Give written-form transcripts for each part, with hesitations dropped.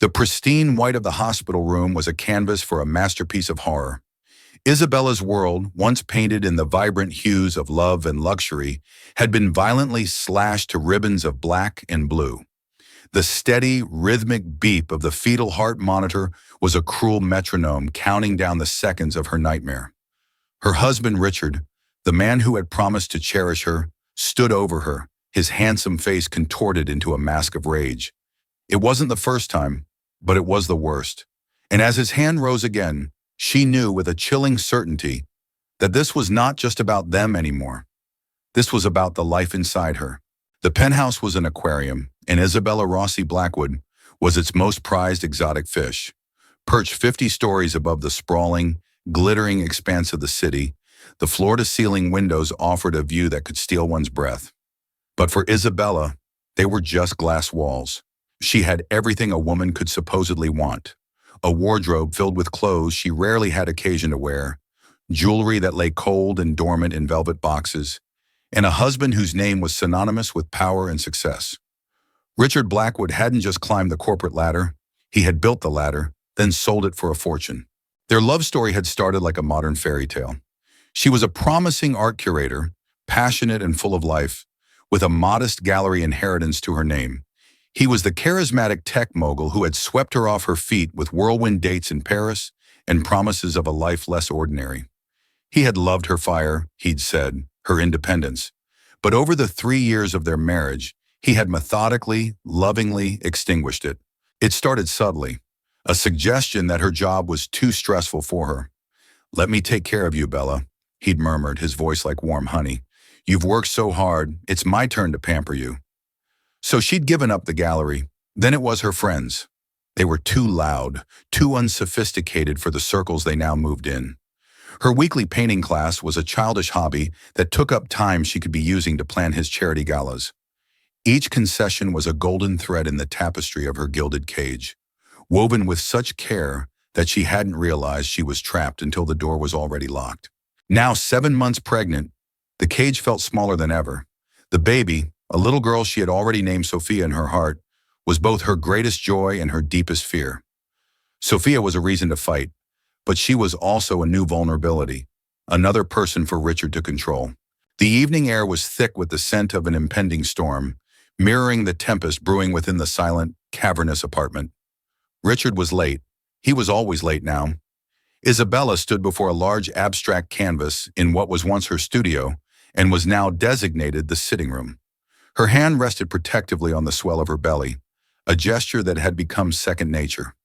The pristine white of the hospital room was a canvas for a masterpiece of horror. Isabella's world, once painted in the vibrant hues of love and luxury, had been violently slashed to ribbons of black and blue. The steady, rhythmic beep of the fetal heart monitor was a cruel metronome counting down the seconds of her nightmare. Her husband, Richard, the man who had promised to cherish her, stood over her, his handsome face contorted into a mask of rage. It wasn't the first time, but it was the worst. And as his hand rose again, she knew with a chilling certainty that this was not just about them anymore. This was about the life inside her. The penthouse was an aquarium, and Isabella Rossi Blackwood was its most prized exotic fish. Perched 50 stories above the sprawling, glittering expanse of the city, the floor-to-ceiling windows offered a view that could steal one's breath. But for Isabella, they were just glass walls. She had everything a woman could supposedly want. A wardrobe filled with clothes she rarely had occasion to wear, jewelry that lay cold and dormant in velvet boxes, and a husband whose name was synonymous with power and success. Richard Blackwood hadn't just climbed the corporate ladder, he had built the ladder, then sold it for a fortune. Their love story had started like a modern fairy tale. She was a promising art curator, passionate and full of life, with a modest gallery inheritance to her name. He was the charismatic tech mogul who had swept her off her feet with whirlwind dates in Paris and promises of a life less ordinary. He had loved her fire, he'd said, her independence. But over the 3 years of their marriage, he had methodically, lovingly extinguished it. It started subtly, a suggestion that her job was too stressful for her. "Let me take care of you, Bella," he'd murmured, his voice like warm honey. "You've worked so hard, it's my turn to pamper you." So she'd given up the gallery. Then it was her friends. They were too loud, too unsophisticated for the circles they now moved in. Her weekly painting class was a childish hobby that took up time she could be using to plan his charity galas. Each concession was a golden thread in the tapestry of her gilded cage, woven with such care that she hadn't realized she was trapped until the door was already locked. Now 7 months pregnant, the cage felt smaller than ever. The baby, a little girl she had already named Sophia in her heart, was both her greatest joy and her deepest fear. Sophia was a reason to fight, but she was also a new vulnerability, another person for Richard to control. The evening air was thick with the scent of an impending storm, mirroring the tempest brewing within the silent, cavernous apartment. Richard was late. He was always late now. Isabella stood before a large abstract canvas in what was once her studio and was now designated the sitting room. Her hand rested protectively on the swell of her belly, a gesture that had become second nature.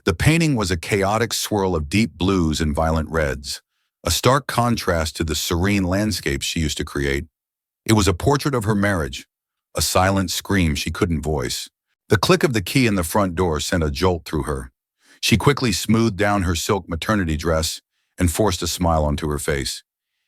The painting was a chaotic swirl of deep blues and violent reds, a stark contrast to the serene landscapes she used to create. It was a portrait of her marriage, a silent scream she couldn't voice. The click of the key in the front door sent a jolt through her. She quickly smoothed down her silk maternity dress and forced a smile onto her face.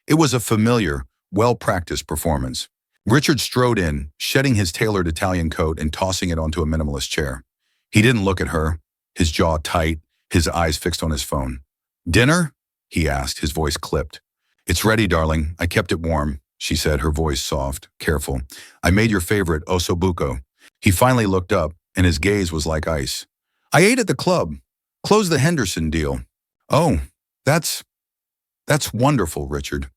It was a familiar, well-practiced performance. Richard strode in, shedding his tailored Italian coat and tossing it onto a minimalist chair. He didn't look at her, his jaw tight, his eyes fixed on his phone. "Dinner?" he asked, his voice clipped. "It's ready, darling. I kept it warm," she said, her voice soft, careful. "I made your favorite, ossobuco." He finally looked up, and his gaze was like ice. "I ate at the club. Closed the Henderson deal." "Oh, that's wonderful, Richard."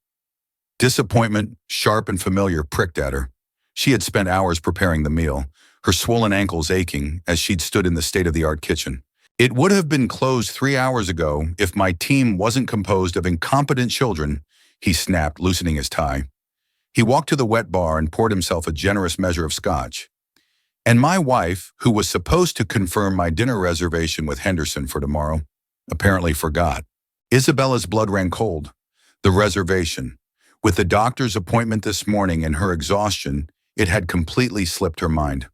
Disappointment, sharp and familiar, pricked at her. She had spent hours preparing the meal, her swollen ankles aching as she'd stood in the state-of-the-art kitchen. "It would have been closed 3 hours ago if my team wasn't composed of incompetent children," he snapped, loosening his tie. He walked to the wet bar and poured himself a generous measure of scotch. "And my wife, who was supposed to confirm my dinner reservation with Henderson for tomorrow, apparently forgot." Isabella's blood ran cold. The reservation. With the doctor's appointment this morning and her exhaustion, it had completely slipped her mind.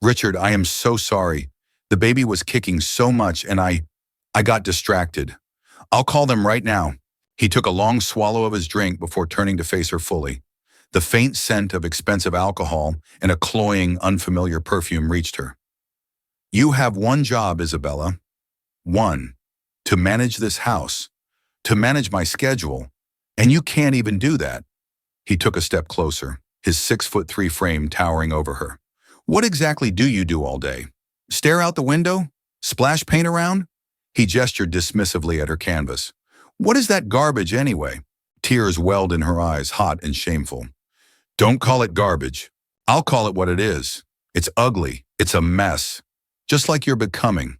"Richard, I am so sorry. The baby was kicking so much and I got distracted. I'll call them right now." He took a long swallow of his drink before turning to face her fully. The faint scent of expensive alcohol and a cloying, unfamiliar perfume reached her. "You have one job, Isabella. One. To manage this house. To manage my schedule. And you can't even do that." He took a step closer, his 6'3" frame towering over her. "What exactly do you do all day? Stare out the window? Splash paint around? He gestured dismissively at her canvas. What is that garbage anyway? Tears welled in her eyes, hot and shameful. Don't call it garbage. I'll call it what it is. It's ugly. It's a mess. Just like you're becoming.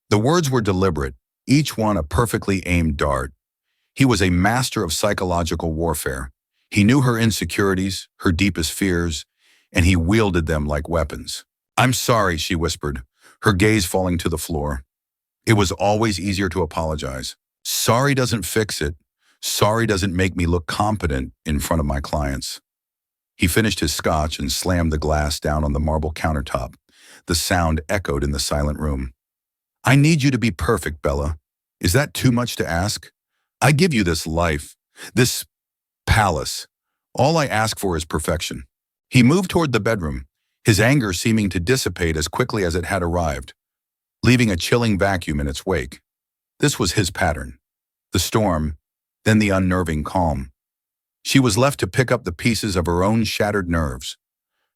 The words were deliberate, each one a perfectly aimed dart. He was a master of psychological warfare. He knew her insecurities, her deepest fears, and he wielded them like weapons. I'm sorry, she whispered, her gaze falling to the floor. It was always easier to apologize. Sorry doesn't fix it. Sorry doesn't make me look competent in front of my clients. He finished his scotch and slammed the glass down on the marble countertop. The sound echoed in the silent room. I need you to be perfect, Bella. Is that too much to ask? I give you this life, this palace. All I ask for is perfection. He moved toward the bedroom, his anger seeming to dissipate as quickly as it had arrived, leaving a chilling vacuum in its wake. This was his pattern. The storm, then the unnerving calm. She was left to pick up the pieces of her own shattered nerves.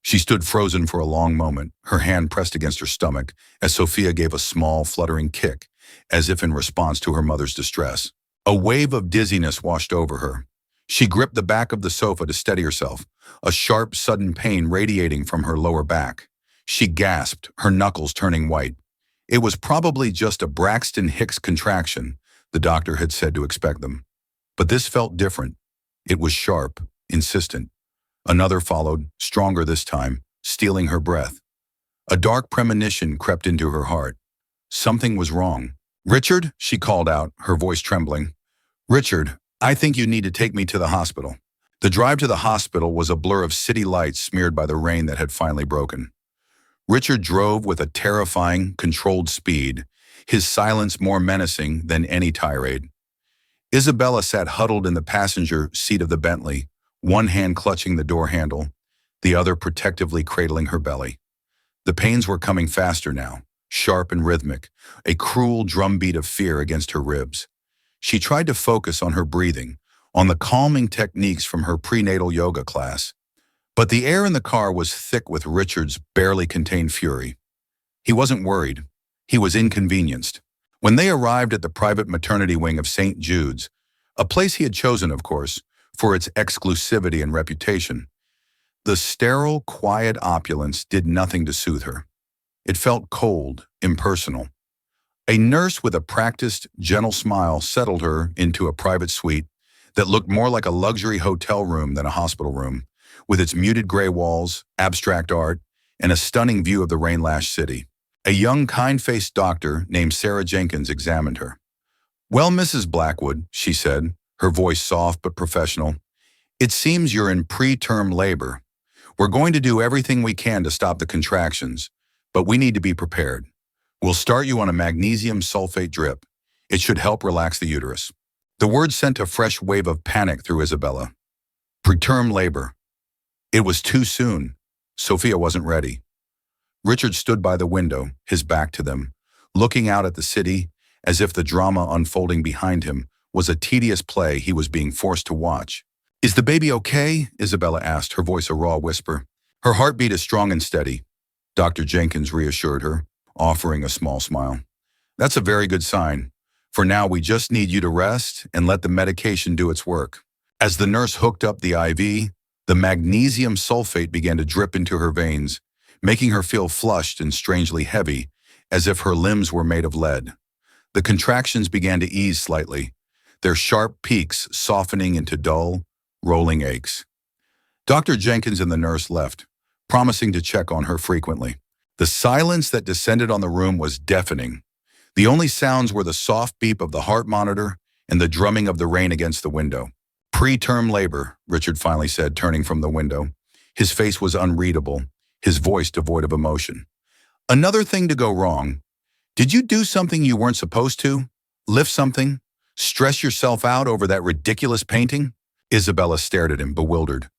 She stood frozen for a long moment, her hand pressed against her stomach, as Sophia gave a small, fluttering kick, as if in response to her mother's distress. A wave of dizziness washed over her. She gripped the back of the sofa to steady herself, a sharp, sudden pain radiating from her lower back. She gasped, her knuckles turning white. It was probably just a Braxton Hicks contraction, the doctor had said to expect them. But this felt different. It was sharp, insistent. Another followed, stronger this time, stealing her breath. A dark premonition crept into her heart. Something was wrong. Richard, she called out, her voice trembling. Richard, I think you need to take me to the hospital. The drive to the hospital was a blur of city lights smeared by the rain that had finally broken. Richard drove with a terrifying, controlled speed, his silence more menacing than any tirade. Isabella sat huddled in the passenger seat of the Bentley, one hand clutching the door handle, the other protectively cradling her belly. The pains were coming faster now, sharp and rhythmic, a cruel drumbeat of fear against her ribs. She tried to focus on her breathing, on the calming techniques from her prenatal yoga class. But the air in the car was thick with Richard's barely contained fury. He wasn't worried. He was inconvenienced. When they arrived at the private maternity wing of St. Jude's, a place he had chosen, of course, for its exclusivity and reputation, the sterile, quiet opulence did nothing to soothe her. It felt cold, impersonal. A nurse with a practiced, gentle smile settled her into a private suite that looked more like a luxury hotel room than a hospital room, with its muted gray walls, abstract art, and a stunning view of the rain-lashed city. A young, kind-faced doctor named Sarah Jenkins examined her. Well, Mrs. Blackwood, she said, her voice soft but professional, it seems you're in preterm labor. We're going to do everything we can to stop the contractions, but we need to be prepared. We'll start you on a magnesium sulfate drip. It should help relax the uterus. The word sent a fresh wave of panic through Isabella. Preterm labor. It was too soon. Sophia wasn't ready. Richard stood by the window, his back to them, looking out at the city as if the drama unfolding behind him was a tedious play he was being forced to watch. Is the baby okay? Isabella asked, her voice a raw whisper. Her heartbeat is strong and steady. Dr. Jenkins reassured her, offering a small smile. That's a very good sign. For now, we just need you to rest and let the medication do its work. As the nurse hooked up the IV, the magnesium sulfate began to drip into her veins, making her feel flushed and strangely heavy, as if her limbs were made of lead. The contractions began to ease slightly, their sharp peaks softening into dull, rolling aches. Dr. Jenkins and the nurse left, promising to check on her frequently. The silence that descended on the room was deafening. The only sounds were the soft beep of the heart monitor and the drumming of the rain against the window. Preterm labor, Richard finally said, turning from the window. His face was unreadable, his voice devoid of emotion. Another thing to go wrong. Did you do something you weren't supposed to? Lift something? Stress yourself out over that ridiculous painting? Isabella stared at him, bewildered.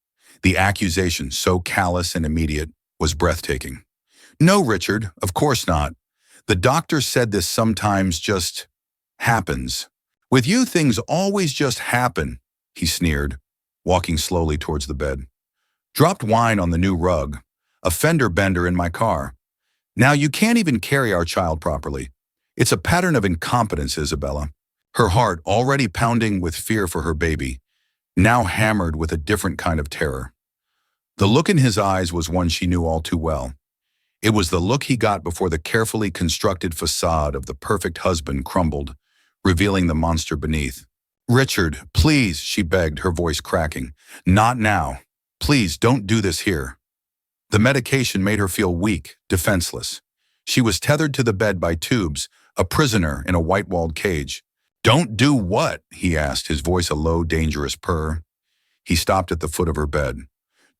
The accusation, so callous and immediate, was breathtaking. No, Richard, of course not. The doctor said this sometimes just happens. With you, things always just happen, he sneered, walking slowly towards the bed. Dropped wine on the new rug, a fender bender in my car. Now you can't even carry our child properly. It's a pattern of incompetence, Isabella. Her heart, already pounding with fear for her baby, now hammered with a different kind of terror. The look in his eyes was one she knew all too well. It was the look he got before the carefully constructed facade of the perfect husband crumbled, revealing the monster beneath. "Richard, please," she begged, her voice cracking. "Not now. Please, don't do this here." The medication made her feel weak, defenseless. She was tethered to the bed by tubes, a prisoner in a white-walled cage. "Don't do what?" he asked, his voice a low, dangerous purr. He stopped at the foot of her bed.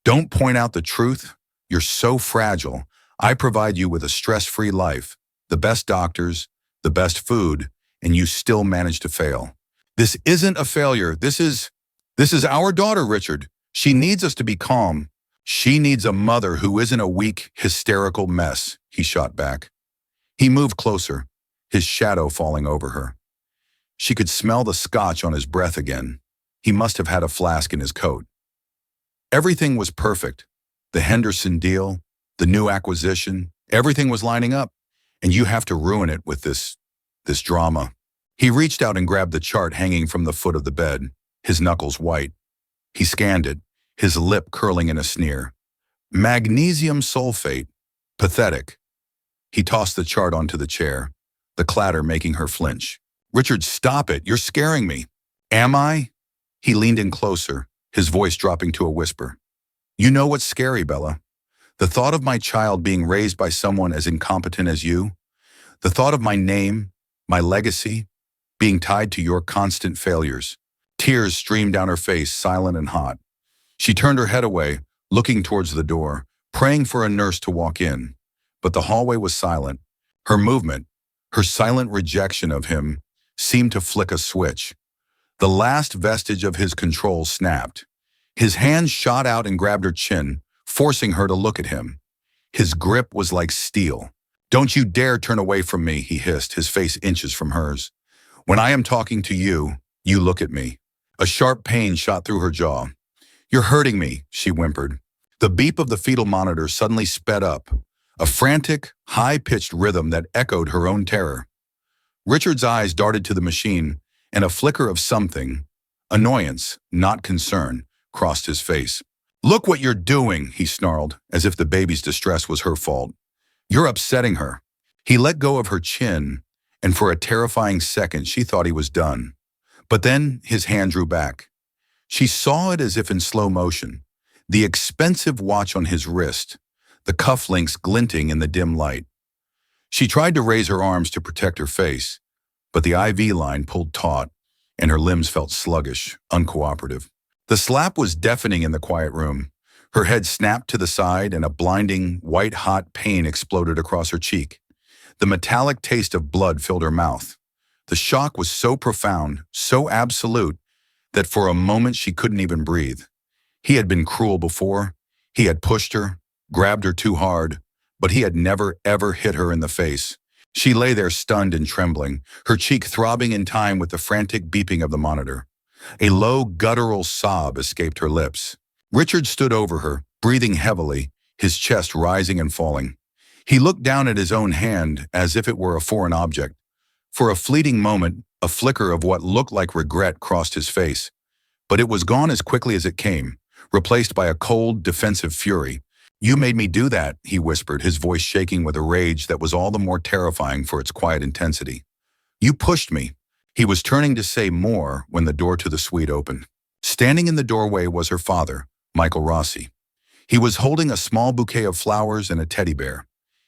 "Don't point out the truth. You're so fragile. I provide you with a stress-free life, the best doctors, the best food, and you still manage to fail. This isn't a failure. This is our daughter, Richard. She needs us to be calm. She needs a mother who isn't a weak, hysterical mess," he shot back. He moved closer, his shadow falling over her. She could smell the scotch on his breath again. He must have had a flask in his coat. Everything was perfect. The Henderson deal, the new acquisition, everything was lining up. And you have to ruin it with this drama. He reached out and grabbed the chart hanging from the foot of the bed, his knuckles white. He scanned it, his lip curling in a sneer. Magnesium sulfate. Pathetic. He tossed the chart onto the chair, the clatter making her flinch. "Richard, stop it. You're scaring me." "Am I?" He leaned in closer, his voice dropping to a whisper. "You know what's scary, Bella? The thought of my child being raised by someone as incompetent as you. The thought of my name, my legacy, being tied to your constant failures." Tears streamed down her face, silent and hot. She turned her head away, looking towards the door, praying for a nurse to walk in. But the hallway was silent. Her movement, her silent rejection of him, seemed to flick a switch. The last vestige of his control snapped. His hand shot out and grabbed her chin, forcing her to look at him. His grip was like steel. "Don't you dare turn away from me," he hissed, his face inches from hers. "When I am talking to you, you look at me." A sharp pain shot through her jaw. "You're hurting me," she whimpered. The beep of the fetal monitor suddenly sped up, a frantic, high-pitched rhythm that echoed her own terror. Richard's eyes darted to the machine, and a flicker of something, annoyance, not concern, crossed his face. "Look what you're doing," he snarled, as if the baby's distress was her fault. "You're upsetting her." He let go of her chin, and for a terrifying second she thought he was done. But then his hand drew back. She saw it as if in slow motion, the expensive watch on his wrist, the cufflinks glinting in the dim light. She tried to raise her arms to protect her face, but the IV line pulled taut, and her limbs felt sluggish, uncooperative. The slap was deafening in the quiet room. Her head snapped to the side, and a blinding, white-hot pain exploded across her cheek. The metallic taste of blood filled her mouth. The shock was so profound, so absolute, that for a moment she couldn't even breathe. He had been cruel before. He had pushed her, grabbed her too hard, but he had never, ever hit her in the face. She lay there stunned and trembling, her cheek throbbing in time with the frantic beeping of the monitor. A low, guttural sob escaped her lips. Richard stood over her, breathing heavily, his chest rising and falling. He looked down at his own hand as if it were a foreign object. For a fleeting moment, a flicker of what looked like regret crossed his face. But it was gone as quickly as it came, replaced by a cold, defensive fury. "You made me do that," he whispered, his voice shaking with a rage that was all the more terrifying for its quiet intensity. "You pushed me." He was turning to say more when the door to the suite opened. Standing in the doorway was her father, Michael Rossi. He was holding a small bouquet of flowers and a teddy bear.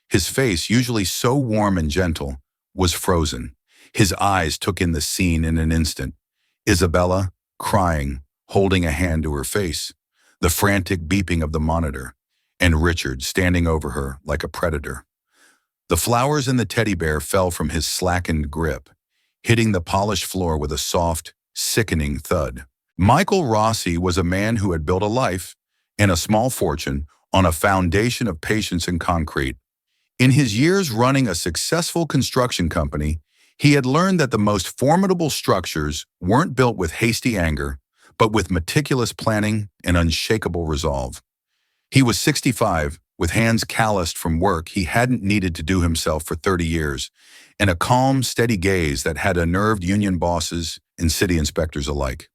His face, usually so warm and gentle, was frozen. His eyes took in the scene in an instant. Isabella, crying, holding a hand to her face, the frantic beeping of the monitor, and Richard standing over her like a predator. The flowers and the teddy bear fell from his slackened grip, hitting the polished floor with a soft, sickening thud. Michael Rossi was a man who had built a life and a small fortune on a foundation of patience and concrete. In his years running a successful construction company, he had learned that the most formidable structures weren't built with hasty anger, but with meticulous planning and unshakable resolve. He was 65, with hands calloused from work he hadn't needed to do himself for 30 years, and a calm, steady gaze that had unnerved union bosses and city inspectors alike.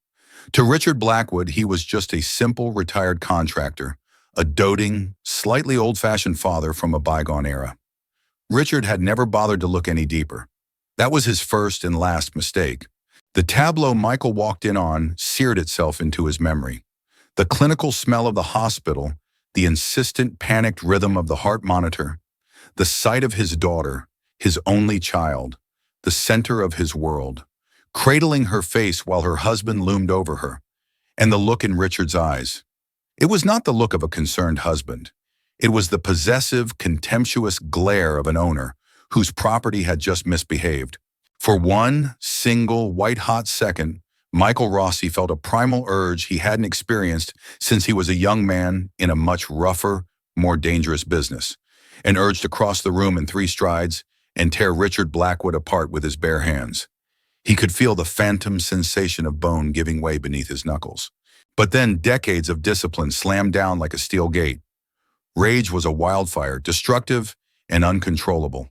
To Richard Blackwood, he was just a simple, retired contractor, a doting, slightly old-fashioned father from a bygone era. Richard had never bothered to look any deeper. That was his first and last mistake. The tableau Michael walked in on seared itself into his memory. The clinical smell of the hospital, the insistent, panicked rhythm of the heart monitor, the sight of his daughter, his only child, the center of his world, cradling her face while her husband loomed over her, and the look in Richard's eyes. It was not the look of a concerned husband. It was the possessive, contemptuous glare of an owner whose property had just misbehaved. For one single white-hot second, Michael Rossi felt a primal urge he hadn't experienced since he was a young man in a much rougher, more dangerous business. An urge to cross the room in 3 strides and tear Richard Blackwood apart with his bare hands. He could feel the phantom sensation of bone giving way beneath his knuckles. But then decades of discipline slammed down like a steel gate. Rage was a wildfire, destructive and uncontrollable.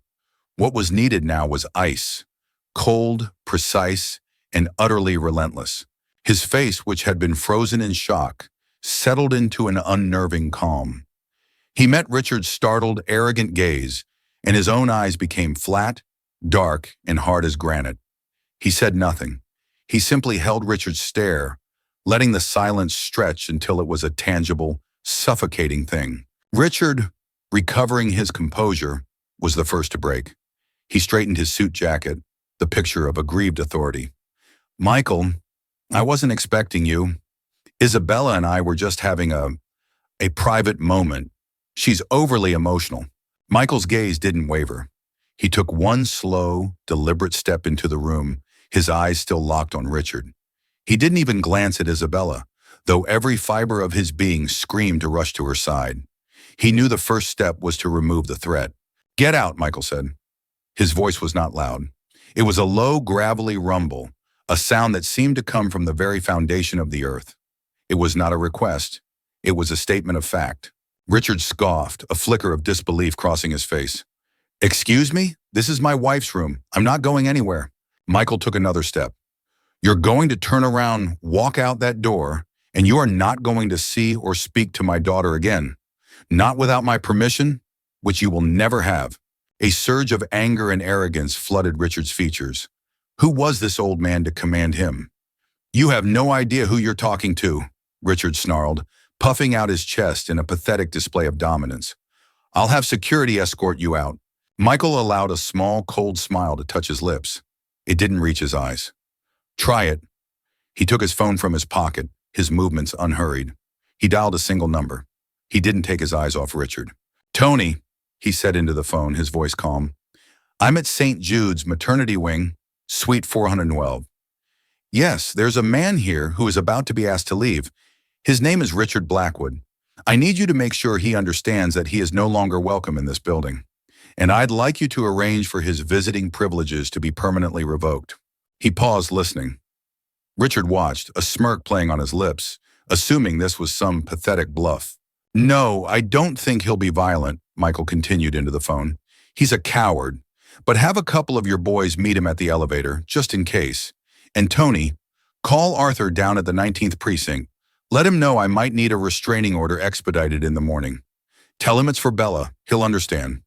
What was needed now was ice, cold, precise, and utterly relentless. His face, which had been frozen in shock, settled into an unnerving calm. He met Richard's startled, arrogant gaze, and his own eyes became flat, dark, and hard as granite. He said nothing. He simply held Richard's stare, letting the silence stretch until it was a tangible, suffocating thing. Richard, recovering his composure, was the first to break. He straightened his suit jacket, the picture of aggrieved authority. "Michael, I wasn't expecting you. Isabella and I were just having a private moment. She's overly emotional." Michael's gaze didn't waver. He took one slow, deliberate step into the room, his eyes still locked on Richard. He didn't even glance at Isabella, though every fiber of his being screamed to rush to her side. He knew the first step was to remove the threat. "Get out," Michael said. His voice was not loud. It was a low, gravelly rumble, a sound that seemed to come from the very foundation of the earth. It was not a request. It was a statement of fact. Richard scoffed, a flicker of disbelief crossing his face. "Excuse me? This is my wife's room. I'm not going anywhere." Michael took another step. "You're going to turn around, walk out that door, and you are not going to see or speak to my daughter again. Not without my permission, which you will never have." A surge of anger and arrogance flooded Richard's features. Who was this old man to command him? "You have no idea who you're talking to," Richard snarled, puffing out his chest in a pathetic display of dominance. "I'll have security escort you out." Michael allowed a small, cold smile to touch his lips. It didn't reach his eyes. "Try it." He took his phone from his pocket, his movements unhurried. He dialed a single number. He didn't take his eyes off Richard. "Tony," he said into the phone, his voice calm. "I'm at St. Jude's maternity wing, suite 412. Yes, there's a man here who is about to be asked to leave. His name is Richard Blackwood. I need you to make sure he understands that he is no longer welcome in this building. And I'd like you to arrange for his visiting privileges to be permanently revoked." He paused, listening. Richard watched, a smirk playing on his lips, assuming this was some pathetic bluff. "No, I don't think he'll be violent," Michael continued into the phone. "He's a coward. But have a couple of your boys meet him at the elevator, just in case. And Tony, call Arthur down at the 19th precinct. Let him know I might need a restraining order expedited in the morning. Tell him it's for Bella. He'll understand."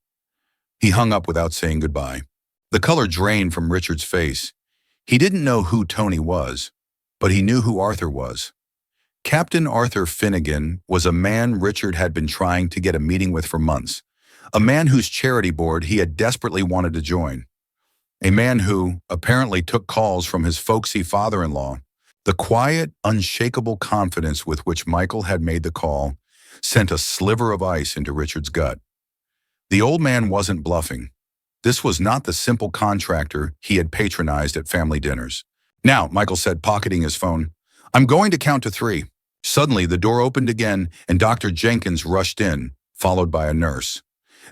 He hung up without saying goodbye. The color drained from Richard's face. He didn't know who Tony was, but he knew who Arthur was. Captain Arthur Finnegan was a man Richard had been trying to get a meeting with for months, a man whose charity board he had desperately wanted to join, a man who apparently took calls from his folksy father-in-law. The quiet, unshakable confidence with which Michael had made the call sent a sliver of ice into Richard's gut. The old man wasn't bluffing. This was not the simple contractor he had patronized at family dinners. "Now," Michael said, pocketing his phone, "I'm going to count to 3. Suddenly, the door opened again, and Dr. Jenkins rushed in, followed by a nurse.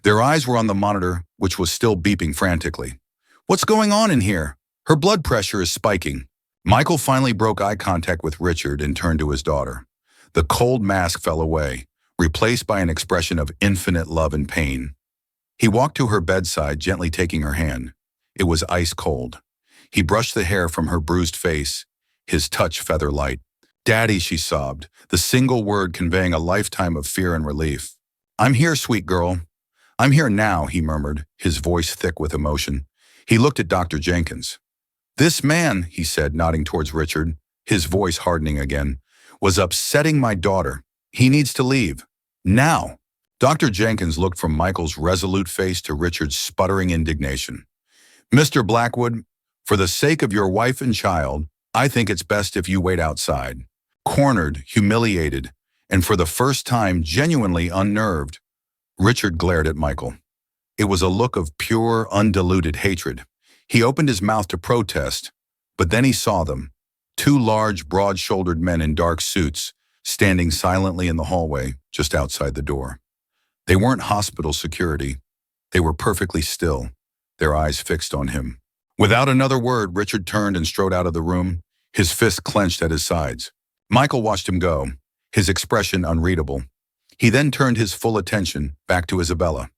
Their eyes were on the monitor, which was still beeping frantically. "What's going on in here? Her blood pressure is spiking." Michael finally broke eye contact with Richard and turned to his daughter. The cold mask fell away. replaced by an expression of infinite love and pain. He walked to her bedside, gently taking her hand. It was ice cold. He brushed the hair from her bruised face, his touch feather light. "Daddy," she sobbed, the single word conveying a lifetime of fear and relief. "I'm here, sweet girl. I'm here now," he murmured, his voice thick with emotion. He looked at Dr. Jenkins. "This man," he said, nodding towards Richard, his voice hardening again, "was upsetting my daughter. He needs to leave. Now." Dr. Jenkins looked from Michael's resolute face to Richard's sputtering indignation. "Mr. Blackwood, for the sake of your wife and child, I think it's best if you wait outside." Cornered, humiliated, and for the first time genuinely unnerved, Richard glared at Michael. It was a look of pure, undiluted hatred. He opened his mouth to protest, but then he saw them. Two large, broad-shouldered men in dark suits, standing silently in the hallway just outside the door. They weren't hospital security. They were perfectly still, their eyes fixed on him. Without another word, Richard turned and strode out of the room, his fists clenched at his sides. Michael watched him go, his expression unreadable. He then turned his full attention back to Isabella.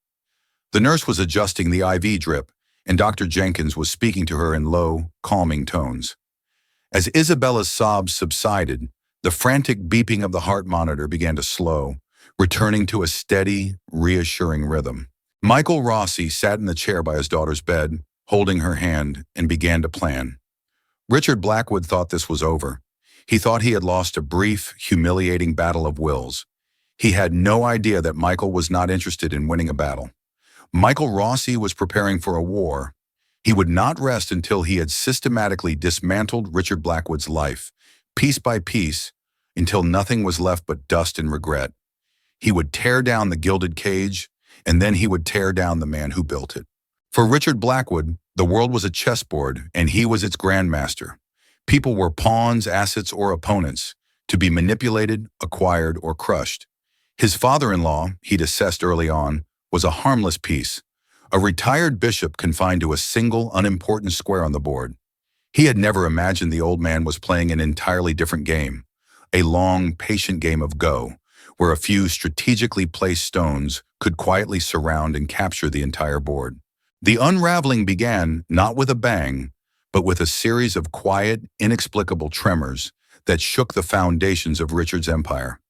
The nurse was adjusting the IV drip, and Dr. Jenkins was speaking to her in low, calming tones. As Isabella's sobs subsided, the frantic beeping of the heart monitor began to slow, returning to a steady, reassuring rhythm. Michael Rossi sat in the chair by his daughter's bed, holding her hand, and began to plan. Richard Blackwood thought this was over. He thought he had lost a brief, humiliating battle of wills. He had no idea that Michael was not interested in winning a battle. Michael Rossi was preparing for a war. He would not rest until he had systematically dismantled Richard Blackwood's life, piece by piece, until nothing was left but dust and regret. He would tear down the gilded cage, and then he would tear down the man who built it. For Richard Blackwood, the world was a chessboard, and he was its grandmaster. People were pawns, assets, or opponents, to be manipulated, acquired, or crushed. His father-in-law, he'd assessed early on, was a harmless piece, a retired bishop confined to a single, unimportant square on the board. He had never imagined the old man was playing an entirely different game, a long, patient game of Go, where a few strategically placed stones could quietly surround and capture the entire board. The unraveling began not with a bang, but with a series of quiet, inexplicable tremors that shook the foundations of Richard's empire.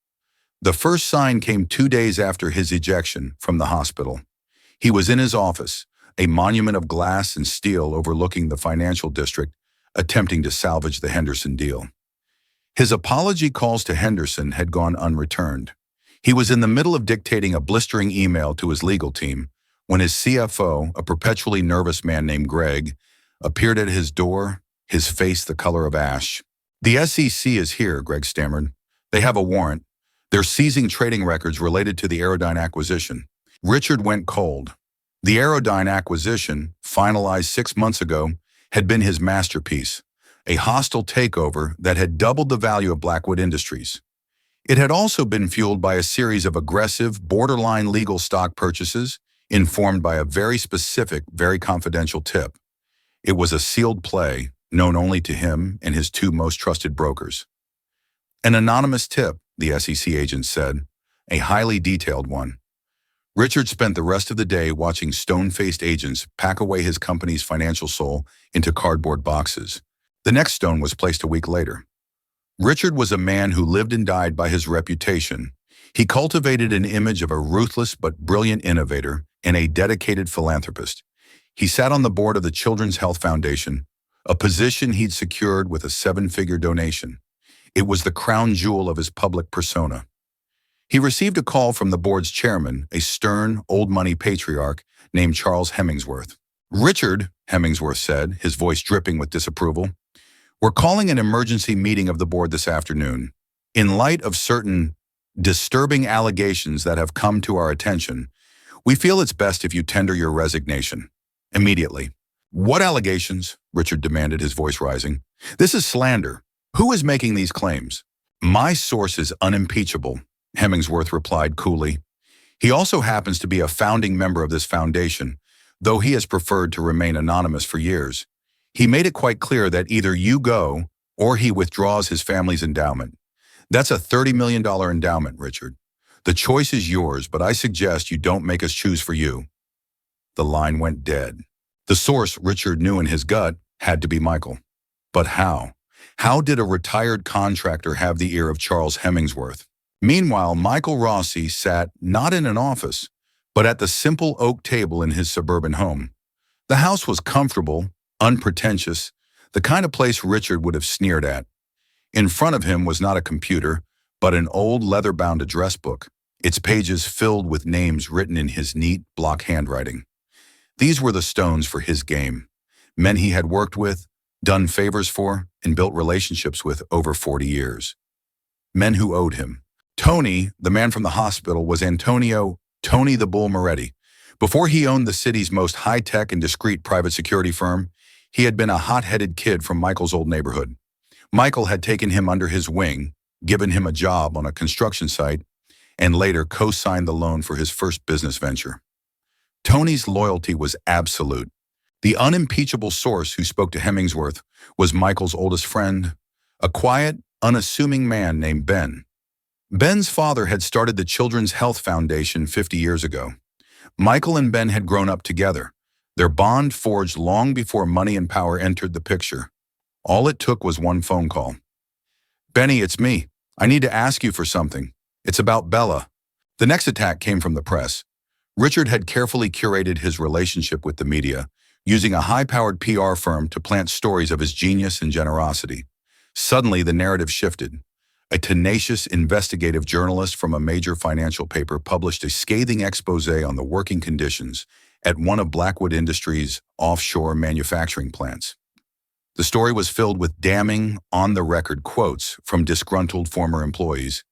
The first sign came 2 days after his ejection from the hospital. He was in his office, a monument of glass and steel overlooking the financial district, attempting to salvage the Henderson deal. His apology calls to Henderson had gone unreturned. He was in the middle of dictating a blistering email to his legal team when his CFO, a perpetually nervous man named Greg, appeared at his door, his face the color of ash. "The SEC is here," Greg stammered. "They have a warrant. They're seizing trading records related to the Aerodyne acquisition." Richard went cold. The Aerodyne acquisition, finalized 6 months ago, had been his masterpiece, a hostile takeover that had doubled the value of Blackwood Industries. It had also been fueled by a series of aggressive, borderline legal stock purchases, informed by a very specific, very confidential tip. It was a sealed play, known only to him and his two most trusted brokers. An anonymous tip, the SEC agent said, a highly detailed one. Richard spent the rest of the day watching stone-faced agents pack away his company's financial soul into cardboard boxes. The next stone was placed a week later. Richard was a man who lived and died by his reputation. He cultivated an image of a ruthless but brilliant innovator and a dedicated philanthropist. He sat on the board of the Children's Health Foundation, a position he'd secured with a 7-figure donation. It was the crown jewel of his public persona. He received a call from the board's chairman, a stern, old-money patriarch named Charles Hemingsworth. "Richard," Hemingsworth said, his voice dripping with disapproval, "we're calling an emergency meeting of the board this afternoon. In light of certain disturbing allegations that have come to our attention, we feel it's best if you tender your resignation immediately." "What allegations?" Richard demanded, his voice rising. "This is slander. Who is making these claims?" "My source is unimpeachable," Hemingsworth replied coolly. "He also happens to be a founding member of this foundation, though he has preferred to remain anonymous for years. He made it quite clear that either you go or he withdraws his family's endowment. That's a $30 million endowment, Richard. The choice is yours, but I suggest you don't make us choose for you." The line went dead. The source, Richard knew in his gut, had to be Michael. But how? How did a retired contractor have the ear of Charles Hemmingsworth? Meanwhile, Michael Rossi sat not in an office, but at the simple oak table in his suburban home. The house was comfortable, unpretentious, the kind of place Richard would have sneered at. In front of him was not a computer, but an old leather-bound address book, its pages filled with names written in his neat, block handwriting. These were the stones for his game. Men he had worked with, done favors for, and built relationships with over 40 years. Men who owed him. Tony, the man from the hospital, was Antonio "Tony the Bull" Moretti. Before he owned the city's most high-tech and discreet private security firm, he had been a hot-headed kid from Michael's old neighborhood. Michael had taken him under his wing, given him a job on a construction site, and later co-signed the loan for his first business venture. Tony's loyalty was absolute. The unimpeachable source who spoke to Hemmingsworth was Michael's oldest friend, a quiet, unassuming man named Ben. Ben's father had started the Children's Health Foundation 50 years ago. Michael and Ben had grown up together, their bond forged long before money and power entered the picture. All it took was one phone call. "Benny, it's me. I need to ask you for something. It's about Bella." The next attack came from the press. Richard had carefully curated his relationship with the media, using a high-powered PR firm to plant stories of his genius and generosity. Suddenly, the narrative shifted. A tenacious investigative journalist from a major financial paper published a scathing expose on the working conditions at one of Blackwood Industries' offshore manufacturing plants. The story was filled with damning, on-the-record quotes from disgruntled former employees,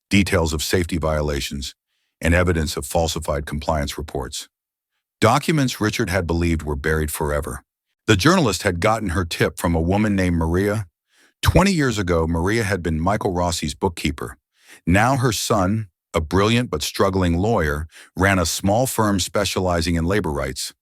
details of safety violations, and evidence of falsified compliance reports. Documents Richard had believed were buried forever. The journalist had gotten her tip from a woman named Maria. 20 years ago, Maria had been Michael Rossi's bookkeeper. Now her son, a brilliant but struggling lawyer, ran a small firm specializing in labor rights.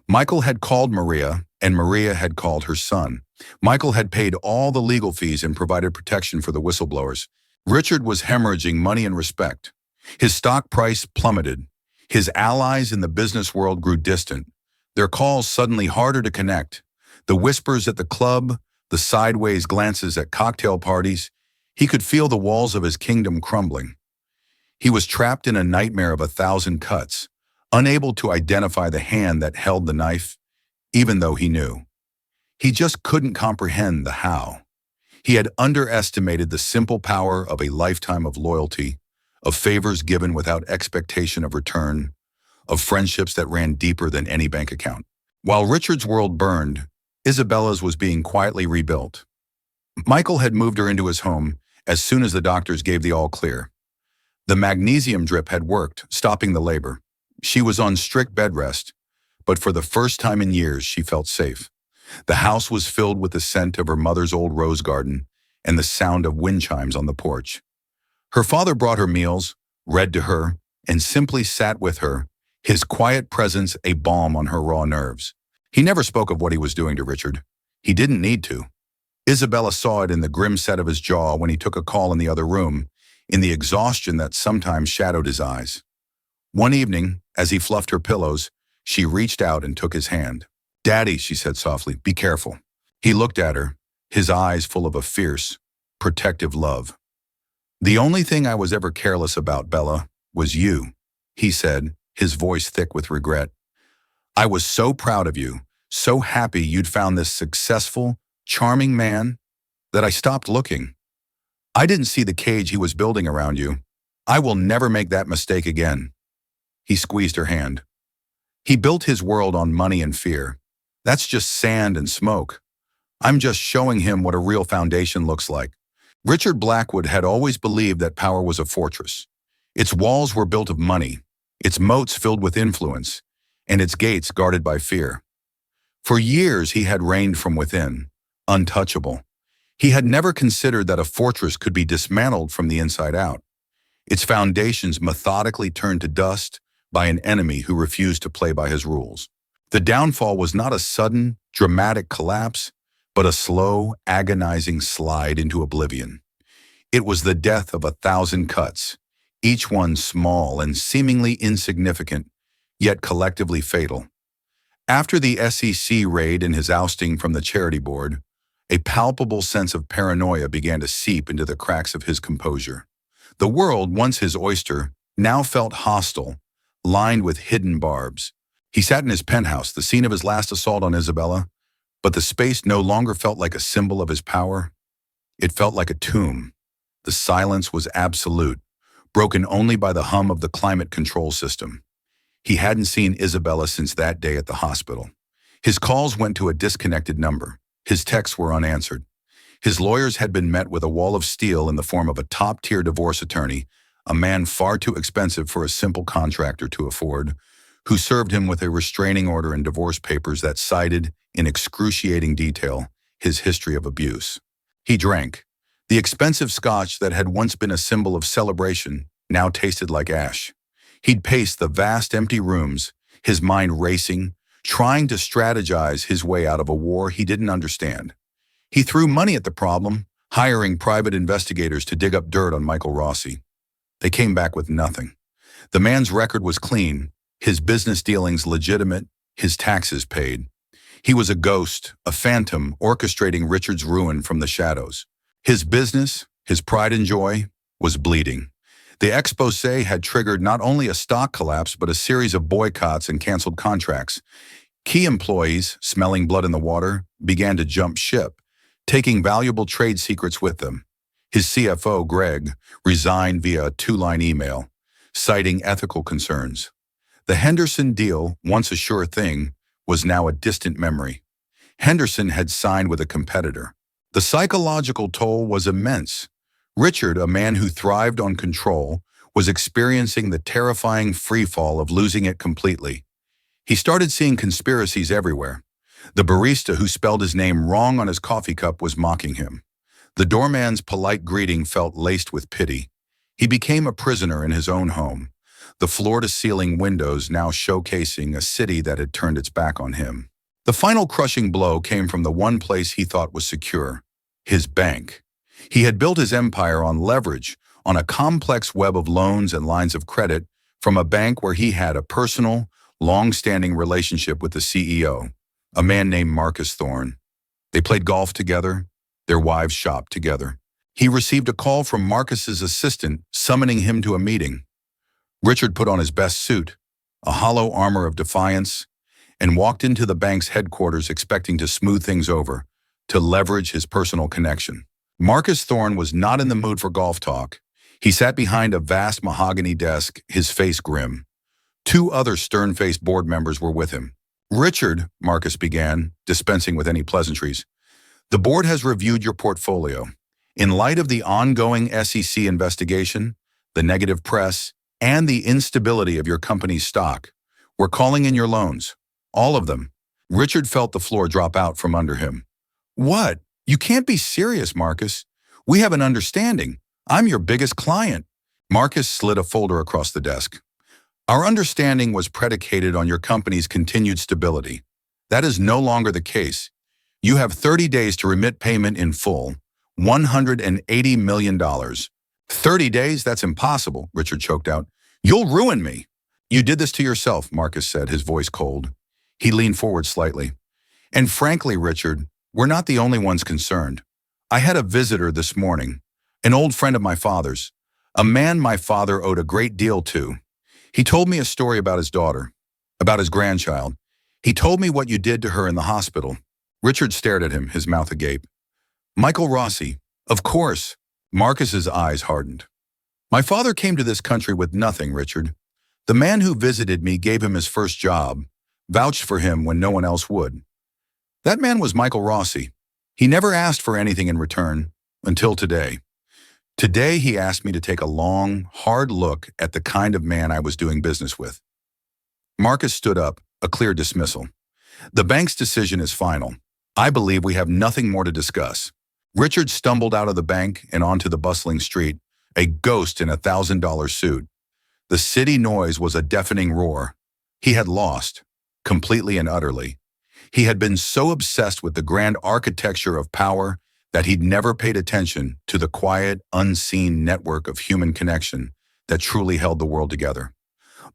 Michael had called Maria, and Maria had called her son. Michael had paid all the legal fees and provided protection for the whistleblowers. Richard was hemorrhaging money and respect. His stock price plummeted. His allies in the business world grew distant, their calls suddenly harder to connect. The whispers at the club, the sideways glances at cocktail parties, he could feel the walls of his kingdom crumbling. He was trapped in a nightmare of 1,000 cuts, unable to identify the hand that held the knife, even though he knew. He just couldn't comprehend the how. He had underestimated the simple power of a lifetime of loyalty, of favors given without expectation of return, of friendships that ran deeper than any bank account. While Richard's world burned, Isabella's was being quietly rebuilt. Michael had moved her into his home as soon as the doctors gave the all clear. The magnesium drip had worked, stopping the labor. She was on strict bed rest, but for the first time in years she felt safe. The house was filled with the scent of her mother's old rose garden and the sound of wind chimes on the porch. Her father brought her meals, read to her, and simply sat with her, his quiet presence a balm on her raw nerves. He never spoke of what he was doing to Richard. He didn't need to. Isabella saw it in the grim set of his jaw when he took a call in the other room, in the exhaustion that sometimes shadowed his eyes. One evening, as he fluffed her pillows, she reached out and took his hand. "Daddy," she said softly, "be careful." He looked at her, his eyes full of a fierce, protective love. "The only thing I was ever careless about, Bella, was you," he said, his voice thick with regret. "I was so proud of you, so happy you'd found this successful, charming man, that I stopped looking. I didn't see the cage he was building around you. I will never make that mistake again." He squeezed her hand. "He built his world on money and fear. That's just sand and smoke. I'm just showing him what a real foundation looks like." Richard Blackwood had always believed that power was a fortress. Its walls were built of money, its moats filled with influence, and its gates guarded by fear. For years he had reigned from within, untouchable. He had never considered that a fortress could be dismantled from the inside out, its foundations methodically turned to dust by an enemy who refused to play by his rules. The downfall was not a sudden, dramatic collapse, but a slow, agonizing slide into oblivion. It was the death of 1,000 cuts, each one small and seemingly insignificant, yet collectively fatal. After the SEC raid and his ousting from the charity board, a palpable sense of paranoia began to seep into the cracks of his composure. The world, once his oyster, now felt hostile, lined with hidden barbs. He sat in his penthouse, the scene of his last assault on Isabella, but the space no longer felt like a symbol of his power. It felt like a tomb. The silence was absolute, broken only by the hum of the climate control system. He hadn't seen Isabella since that day at the hospital. His calls went to a disconnected number. His texts were unanswered. His lawyers had been met with a wall of steel in the form of a top-tier divorce attorney, a man far too expensive for a simple contractor to afford, who served him with a restraining order and divorce papers that cited, in excruciating detail, his history of abuse. He drank. The expensive scotch that had once been a symbol of celebration now tasted like ash. He'd paced the vast empty rooms, his mind racing, trying to strategize his way out of a war he didn't understand. He threw money at the problem, hiring private investigators to dig up dirt on Michael Rossi. They came back with nothing. The man's record was clean, his business dealings legitimate, his taxes paid. He was a ghost, a phantom, orchestrating Richard's ruin from the shadows. His business, his pride and joy, was bleeding. The exposé had triggered not only a stock collapse but a series of boycotts and canceled contracts. Key employees, smelling blood in the water, began to jump ship, taking valuable trade secrets with them. His CFO, Greg, resigned via a two-line email, citing ethical concerns. The Henderson deal, once a sure thing, was now a distant memory. Henderson had signed with a competitor. The psychological toll was immense. Richard, a man who thrived on control, was experiencing the terrifying freefall of losing it completely. He started seeing conspiracies everywhere. The barista who spelled his name wrong on his coffee cup was mocking him. The doorman's polite greeting felt laced with pity. He became a prisoner in his own home, the floor-to-ceiling windows now showcasing a city that had turned its back on him. The final crushing blow came from the one place he thought was secure, his bank. He had built his empire on leverage, on a complex web of loans and lines of credit from a bank where he had a personal, long-standing relationship with the CEO, a man named Marcus Thorne. They played golf together, their wives shopped together. He received a call from Marcus's assistant summoning him to a meeting. Richard put on his best suit, a hollow armor of defiance, and walked into the bank's headquarters expecting to smooth things over, to leverage his personal connection. Marcus Thorne was not in the mood for golf talk. He sat behind a vast mahogany desk, his face grim. Two other stern-faced board members were with him. "Richard," Marcus began, dispensing with any pleasantries, "the board has reviewed your portfolio. In light of the ongoing SEC investigation, the negative press, and the instability of your company's stock, we're calling in your loans. All of them." Richard felt the floor drop out from under him. "What? You can't be serious, Marcus. We have an understanding. I'm your biggest client." Marcus slid a folder across the desk. "Our understanding was predicated on your company's continued stability. That is no longer the case. You have 30 days to remit payment in full, $180 million. 30 days? That's impossible," Richard choked out. "You'll ruin me." "You did this to yourself," Marcus said, his voice cold. He leaned forward slightly. "And frankly, Richard, we're not the only ones concerned. I had a visitor this morning, an old friend of my father's, a man my father owed a great deal to. He told me a story about his daughter, about his grandchild. He told me what you did to her in the hospital." Richard stared at him, his mouth agape. "Michael Rossi, of course." Marcus's eyes hardened. "My father came to this country with nothing, Richard. The man who visited me gave him his first job, vouched for him when no one else would. That man was Michael Rossi. He never asked for anything in return, until today. Today he asked me to take a long, hard look at the kind of man I was doing business with." Marcus stood up, a clear dismissal. "The bank's decision is final. I believe we have nothing more to discuss." Richard stumbled out of the bank and onto the bustling street, a ghost in a $1,000 suit. The city noise was a deafening roar. He had lost, completely and utterly. He had been so obsessed with the grand architecture of power that he'd never paid attention to the quiet, unseen network of human connection that truly held the world together.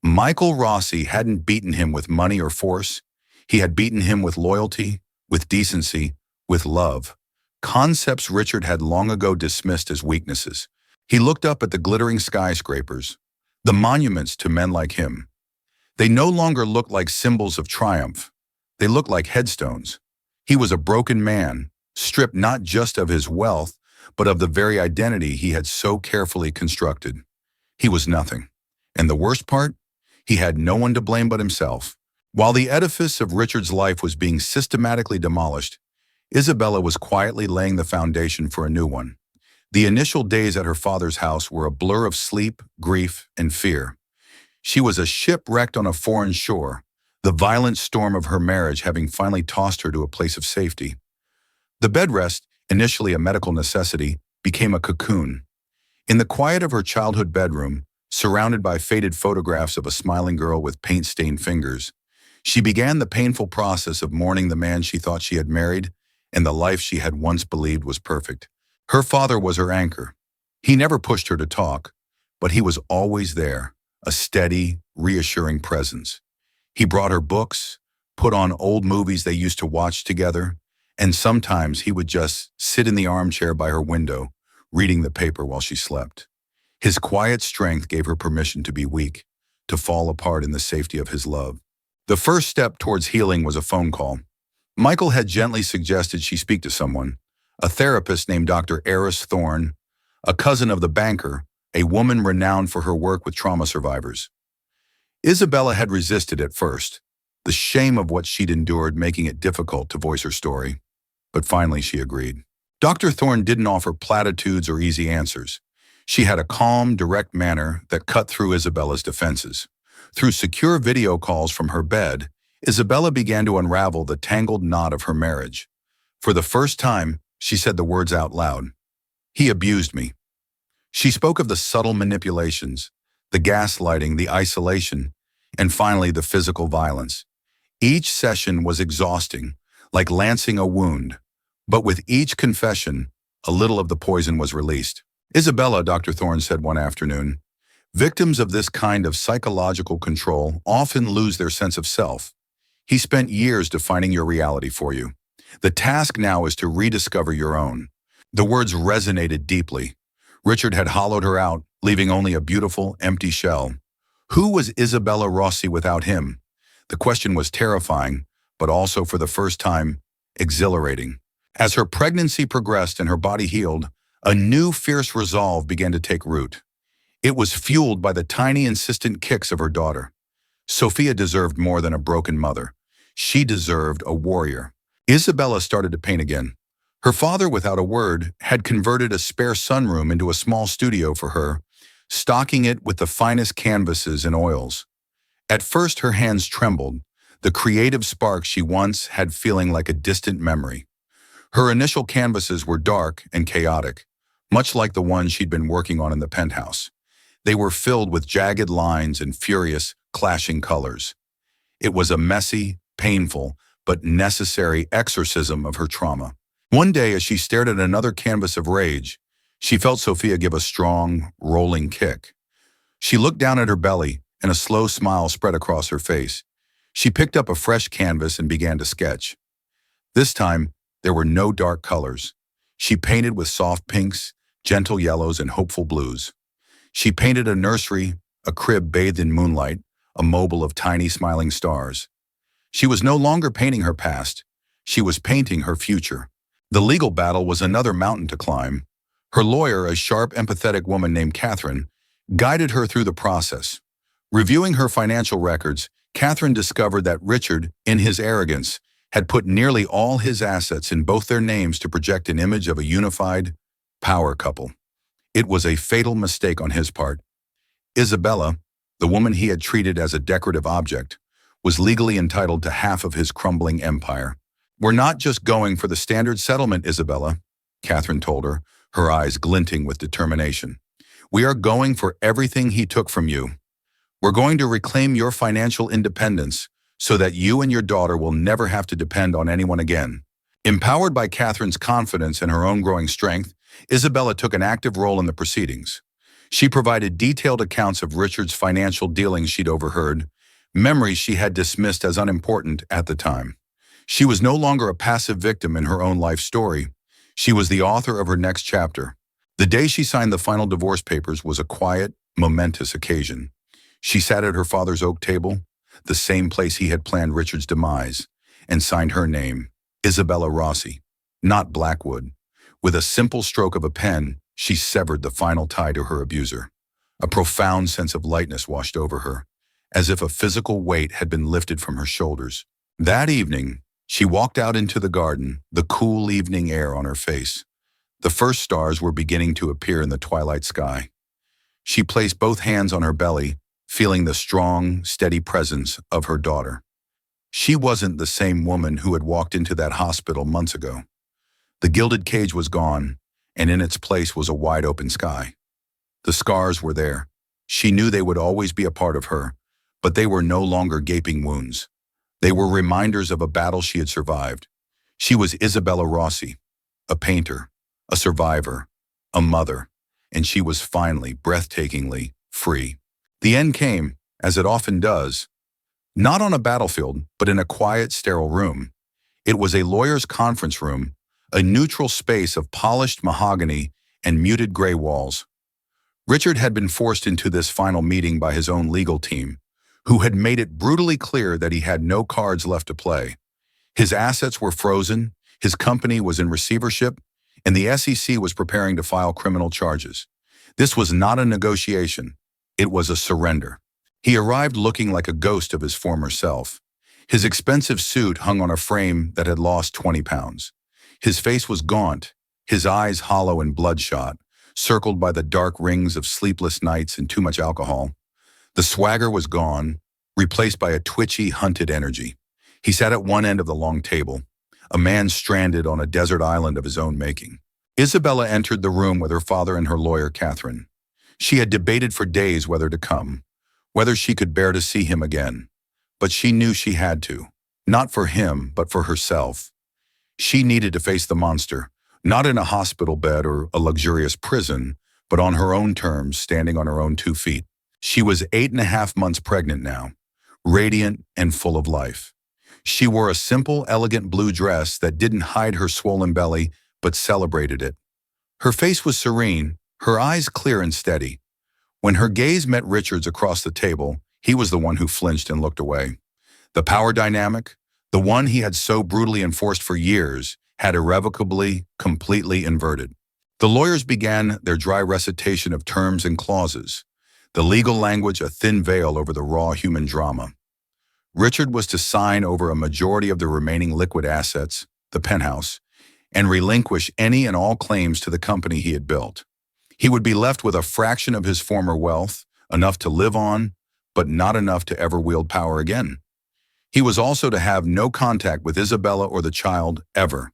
Michael Rossi hadn't beaten him with money or force. He had beaten him with loyalty, with decency, with love. Concepts Richard had long ago dismissed as weaknesses. He looked up at the glittering skyscrapers, the monuments to men like him. They no longer looked like symbols of triumph. They looked like headstones. He was a broken man, stripped not just of his wealth, but of the very identity he had so carefully constructed. He was nothing. And the worst part? He had no one to blame but himself. While the edifice of Richard's life was being systematically demolished, Isabella was quietly laying the foundation for a new one. The initial days at her father's house were a blur of sleep, grief, and fear. She was a ship wrecked on a foreign shore, the violent storm of her marriage having finally tossed her to a place of safety. The bed rest, initially a medical necessity, became a cocoon. In the quiet of her childhood bedroom, surrounded by faded photographs of a smiling girl with paint-stained fingers, she began the painful process of mourning the man she thought she had married and the life she had once believed was perfect. Her father was her anchor. He never pushed her to talk, but he was always there, a steady, reassuring presence. He brought her books, put on old movies they used to watch together, and sometimes he would just sit in the armchair by her window, reading the paper while she slept. His quiet strength gave her permission to be weak, to fall apart in the safety of his love. The first step towards healing was a phone call. Michael had gently suggested she speak to someone, a therapist named Dr. Eris Thorne, a cousin of the banker, a woman renowned for her work with trauma survivors. Isabella had resisted at first, the shame of what she'd endured making it difficult to voice her story. But finally she agreed. Dr. Thorne didn't offer platitudes or easy answers. She had a calm, direct manner that cut through Isabella's defenses. Through secure video calls from her bed, Isabella began to unravel the tangled knot of her marriage. For the first time, she said the words out loud. He abused me. She spoke of the subtle manipulations, the gaslighting, the isolation, and finally the physical violence. Each session was exhausting, like lancing a wound, but with each confession, a little of the poison was released. Isabella, Dr. Thorne said one afternoon, victims of this kind of psychological control often lose their sense of self. He spent years defining your reality for you. The task now is to rediscover your own. The words resonated deeply. Richard had hollowed her out, leaving only a beautiful, empty shell. Who was Isabella Rossi without him? The question was terrifying, but also for the first time, exhilarating. As her pregnancy progressed and her body healed, a new fierce resolve began to take root. It was fueled by the tiny, insistent kicks of her daughter. Sophia deserved more than a broken mother. She deserved a warrior. Isabella started to paint again. Her father, without a word, had converted a spare sunroom into a small studio for her, stocking it with the finest canvases and oils. At first, her hands trembled, the creative spark she once had feeling like a distant memory. Her initial canvases were dark and chaotic, much like the ones she'd been working on in the penthouse. They were filled with jagged lines and furious, clashing colors. It was a messy, painful, but necessary exorcism of her trauma. One day, as she stared at another canvas of rage, she felt Sophia give a strong, rolling kick. She looked down at her belly, and a slow smile spread across her face. She picked up a fresh canvas and began to sketch. This time, there were no dark colors. She painted with soft pinks, gentle yellows, and hopeful blues. She painted a nursery, a crib bathed in moonlight, a mobile of tiny smiling stars. She was no longer painting her past. She was painting her future. The legal battle was another mountain to climb. Her lawyer, a sharp, empathetic woman named Catherine, guided her through the process. Reviewing her financial records, Catherine discovered that Richard, in his arrogance, had put nearly all his assets in both their names to project an image of a unified power couple. It was a fatal mistake on his part. Isabella, the woman he had treated as a decorative object, was legally entitled to half of his crumbling empire. "We're not just going for the standard settlement, Isabella," Catherine told her, her eyes glinting with determination. "We are going for everything he took from you. We're going to reclaim your financial independence so that you and your daughter will never have to depend on anyone again." Empowered by Catherine's confidence and her own growing strength, Isabella took an active role in the proceedings. She provided detailed accounts of Richard's financial dealings she'd overheard, memories she had dismissed as unimportant at the time. She was no longer a passive victim in her own life story. She was the author of her next chapter. The day she signed the final divorce papers was a quiet, momentous occasion. She sat at her father's oak table, the same place he had planned Richard's demise, and signed her name, Isabella Rossi, not Blackwood. With a simple stroke of a pen, she severed the final tie to her abuser. A profound sense of lightness washed over her, as if a physical weight had been lifted from her shoulders. That evening, she walked out into the garden, the cool evening air on her face. The first stars were beginning to appear in the twilight sky. She placed both hands on her belly, feeling the strong, steady presence of her daughter. She wasn't the same woman who had walked into that hospital months ago. The gilded cage was gone, and in its place was a wide-open sky. The scars were there. She knew they would always be a part of her, but they were no longer gaping wounds. They were reminders of a battle she had survived. She was Isabella Rossi, a painter, a survivor, a mother, and she was finally, breathtakingly, free. The end came, as it often does, not on a battlefield, but in a quiet, sterile room. It was a lawyer's conference room, a neutral space of polished mahogany and muted gray walls. Richard had been forced into this final meeting by his own legal team, who had made it brutally clear that he had no cards left to play. His assets were frozen, his company was in receivership, and the SEC was preparing to file criminal charges. This was not a negotiation. It was a surrender. He arrived looking like a ghost of his former self. His expensive suit hung on a frame that had lost 20 pounds. His face was gaunt, his eyes hollow and bloodshot, circled by the dark rings of sleepless nights and too much alcohol. The swagger was gone, replaced by a twitchy, hunted energy. He sat at one end of the long table, a man stranded on a desert island of his own making. Isabella entered the room with her father and her lawyer, Catherine. She had debated for days whether to come, whether she could bear to see him again. But she knew she had to, not for him, but for herself. She needed to face the monster, not in a hospital bed or a luxurious prison, but on her own terms, standing on her own 2 feet. She was 8.5 months pregnant now, radiant and full of life. She wore a simple, elegant blue dress that didn't hide her swollen belly, but celebrated it. Her face was serene, her eyes clear and steady. When her gaze met Richard's across the table, he was the one who flinched and looked away. The power dynamic, the one he had so brutally enforced for years, had irrevocably, completely inverted. The lawyers began their dry recitation of terms and clauses, the legal language a thin veil over the raw human drama. Richard was to sign over a majority of the remaining liquid assets, the penthouse, and relinquish any and all claims to the company he had built. He would be left with a fraction of his former wealth, enough to live on, but not enough to ever wield power again. He was also to have no contact with Isabella or the child ever.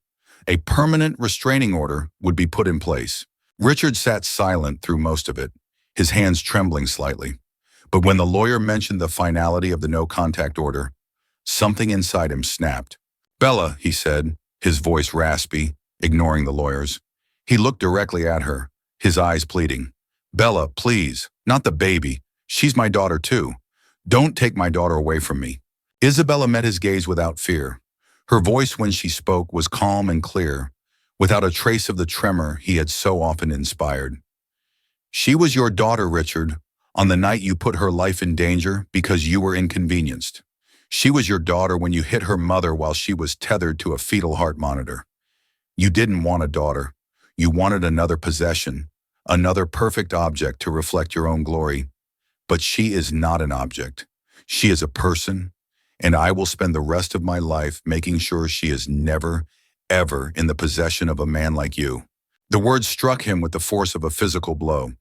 A permanent restraining order would be put in place. Richard sat silent through most of it, his hands trembling slightly. But when the lawyer mentioned the finality of the no-contact order, something inside him snapped. "Bella," he said, his voice raspy, ignoring the lawyers. He looked directly at her, his eyes pleading. "Bella, please, not the baby. She's my daughter too. Don't take my daughter away from me." Isabella met his gaze without fear. Her voice when she spoke was calm and clear, without a trace of the tremor he had so often inspired. "She was your daughter, Richard, on the night you put her life in danger because you were inconvenienced. She was your daughter when you hit her mother while she was tethered to a fetal heart monitor. You didn't want a daughter. You wanted another possession, another perfect object to reflect your own glory. But she is not an object. She is a person, and I will spend the rest of my life making sure she is never, ever in the possession of a man like you." The words struck him with the force of a physical blow.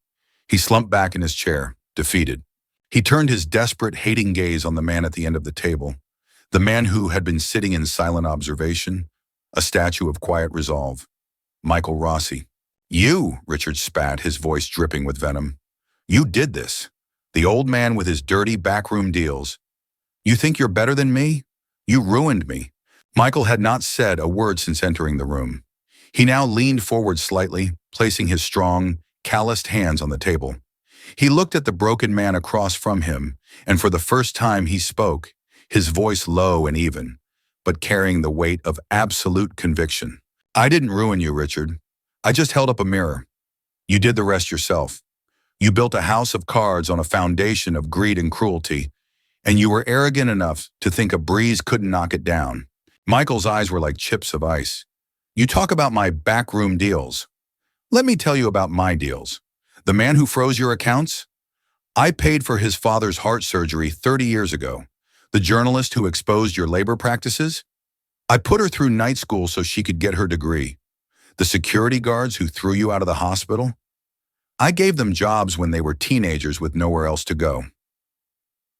He slumped back in his chair, defeated. He turned his desperate, hating gaze on the man at the end of the table, the man who had been sitting in silent observation, a statue of quiet resolve. Michael Rossi. "You," Richard spat, his voice dripping with venom. "You did this. The old man with his dirty backroom deals. You think you're better than me? You ruined me." Michael had not said a word since entering the room. He now leaned forward slightly, placing his strong, calloused hands on the table. He looked at the broken man across from him, and for the first time he spoke, his voice low and even, but carrying the weight of absolute conviction. I didn't ruin you, Richard. I just held up a mirror. You did the rest yourself. You built a house of cards on a foundation of greed and cruelty, and you were arrogant enough to think a breeze couldn't knock it down. Michael's eyes were like chips of ice. You talk about my backroom deals. Let me tell you about my deals. The man who froze your accounts? I paid for his father's heart surgery 30 years ago. The journalist who exposed your labor practices? I put her through night school so she could get her degree. The security guards who threw you out of the hospital? I gave them jobs when they were teenagers with nowhere else to go.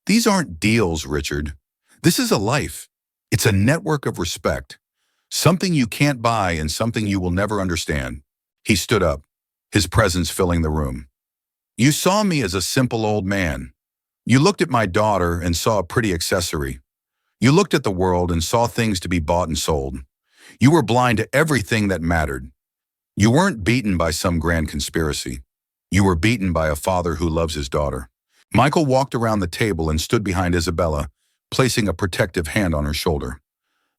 These aren't deals, Richard. This is a life. It's a network of respect. Something you can't buy and something you will never understand. He stood up, his presence filling the room. You saw me as a simple old man. You looked at my daughter and saw a pretty accessory. You looked at the world and saw things to be bought and sold. You were blind to everything that mattered. You weren't beaten by some grand conspiracy. You were beaten by a father who loves his daughter. Michael walked around the table and stood behind Isabella, placing a protective hand on her shoulder.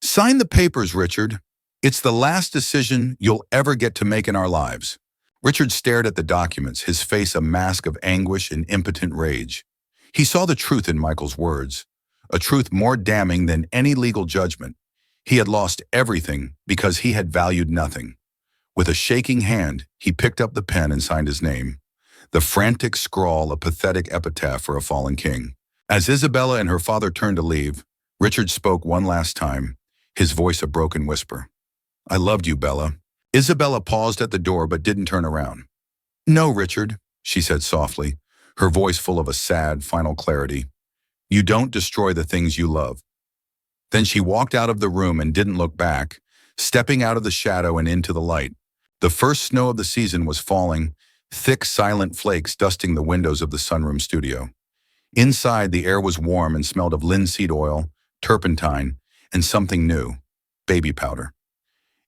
Sign the papers, Richard. It's the last decision you'll ever get to make in our lives. Richard stared at the documents, his face a mask of anguish and impotent rage. He saw the truth in Michael's words, a truth more damning than any legal judgment. He had lost everything because he had valued nothing. With a shaking hand, he picked up the pen and signed his name, the frantic scrawl a pathetic epitaph for a fallen king. As Isabella and her father turned to leave, Richard spoke one last time, his voice a broken whisper. I loved you, Bella. Isabella paused at the door but didn't turn around. No, Richard, she said softly, her voice full of a sad, final clarity. You don't destroy the things you love. Then she walked out of the room and didn't look back, stepping out of the shadow and into the light. The first snow of the season was falling, thick, silent flakes dusting the windows of the sunroom studio. Inside, the air was warm and smelled of linseed oil, turpentine, and something new, baby powder.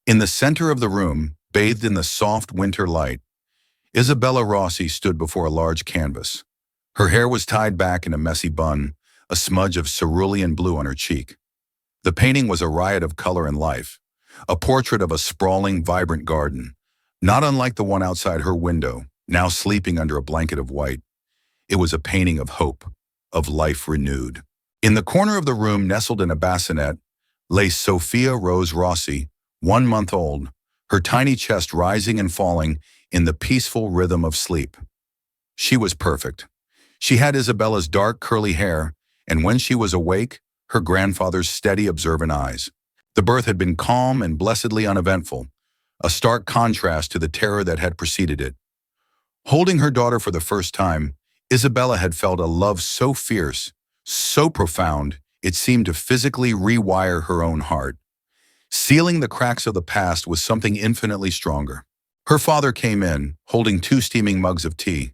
In the center of the room, bathed in the soft winter light, Isabella Rossi stood before a large canvas. Her hair was tied back in a messy bun, a smudge of cerulean blue on her cheek. The painting was a riot of color and life, a portrait of a sprawling, vibrant garden, not unlike the one outside her window, now sleeping under a blanket of white. It was a painting of hope, of life renewed. In the corner of the room, nestled in a bassinet, lay Sophia Rose Rossi, 1 month old, her tiny chest rising and falling in the peaceful rhythm of sleep. She was perfect. She had Isabella's dark, curly hair, and when she was awake, her grandfather's steady, observant eyes. The birth had been calm and blessedly uneventful, a stark contrast to the terror that had preceded it. Holding her daughter for the first time, Isabella had felt a love so fierce, so profound, it seemed to physically rewire her own heart. Sealing the cracks of the past with something infinitely stronger. Her father came in, holding 2 steaming mugs of tea.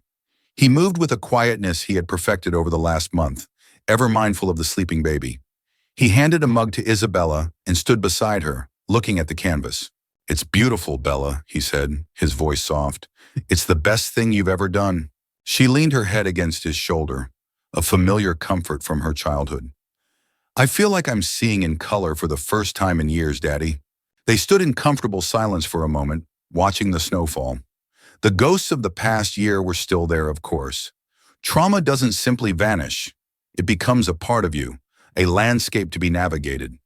He moved with a quietness he had perfected over the last month, ever mindful of the sleeping baby. He handed a mug to Isabella and stood beside her, looking at the canvas. It's beautiful, Bella, he said, his voice soft. It's the best thing you've ever done. She leaned her head against his shoulder, a familiar comfort from her childhood. I feel like I'm seeing in color for the first time in years, Daddy. They stood in comfortable silence for a moment, watching the snowfall. The ghosts of the past year were still there, of course. Trauma doesn't simply vanish. It becomes a part of you, a landscape to be navigated.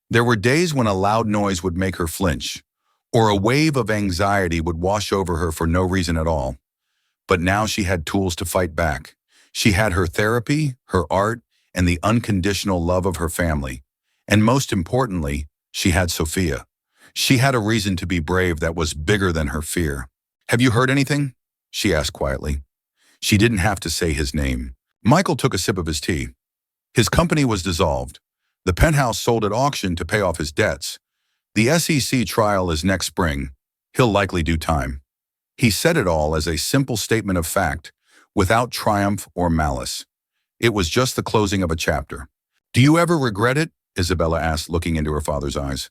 There were days when a loud noise would make her flinch, or a wave of anxiety would wash over her for no reason at all. But now she had tools to fight back. She had her therapy, her art, and the unconditional love of her family. And most importantly, she had Sophia. She had a reason to be brave that was bigger than her fear. Have you heard anything? She asked quietly. She didn't have to say his name. Michael took a sip of his tea. His company was dissolved. The penthouse sold at auction to pay off his debts. The SEC trial is next spring. He'll likely do time. He said it all as a simple statement of fact, without triumph or malice. It was just the closing of a chapter. Do you ever regret it? Isabella asked, looking into her father's eyes.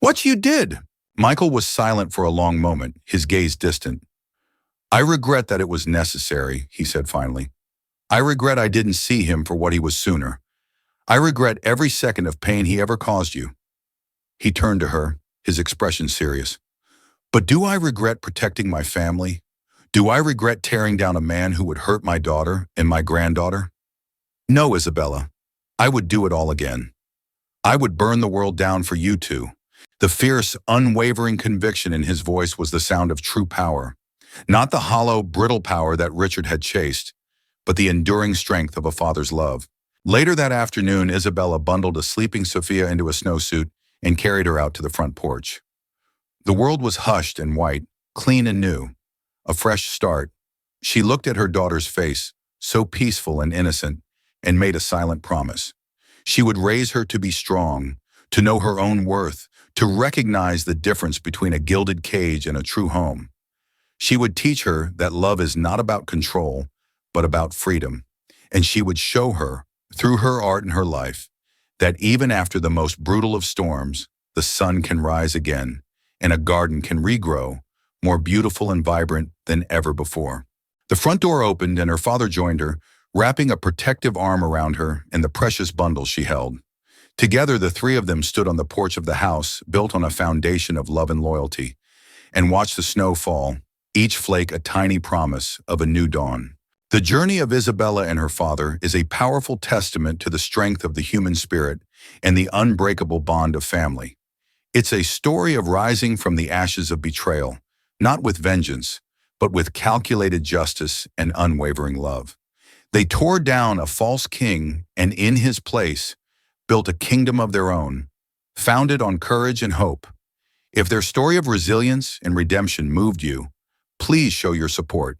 What you did? Michael was silent for a long moment, his gaze distant. I regret that it was necessary, he said finally. I regret I didn't see him for what he was sooner. I regret every second of pain he ever caused you. He turned to her, his expression serious. But do I regret protecting my family? Do I regret tearing down a man who would hurt my daughter and my granddaughter? No, Isabella. I would do it all again. I would burn the world down for you two. The fierce, unwavering conviction in his voice was the sound of true power. Not the hollow, brittle power that Richard had chased, but the enduring strength of a father's love. Later that afternoon, Isabella bundled a sleeping Sophia into a snowsuit and carried her out to the front porch. The world was hushed and white, clean and new, a fresh start. She looked at her daughter's face, so peaceful and innocent, and made a silent promise. She would raise her to be strong, to know her own worth, to recognize the difference between a gilded cage and a true home. She would teach her that love is not about control, but about freedom. And she would show her, through her art and her life, that even after the most brutal of storms, the sun can rise again, and a garden can regrow, more beautiful and vibrant than ever before. The front door opened and her father joined her, wrapping a protective arm around her and the precious bundle she held. Together, the three of them stood on the porch of the house, built on a foundation of love and loyalty, and watched the snow fall, each flake a tiny promise of a new dawn. The journey of Isabella and her father is a powerful testament to the strength of the human spirit and the unbreakable bond of family. It's a story of rising from the ashes of betrayal, not with vengeance, but with calculated justice and unwavering love. They tore down a false king and in his place built a kingdom of their own, founded on courage and hope. If their story of resilience and redemption moved you, please show your support.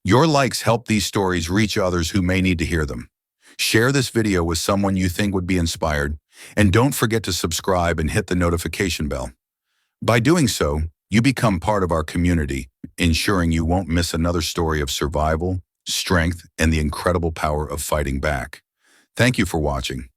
Your likes help these stories reach others who may need to hear them. Share this video with someone you think would be inspired, and don't forget to subscribe and hit the notification bell. By doing so, you become part of our community, ensuring you won't miss another story of survival, strength, and the incredible power of fighting back. Thank you for watching.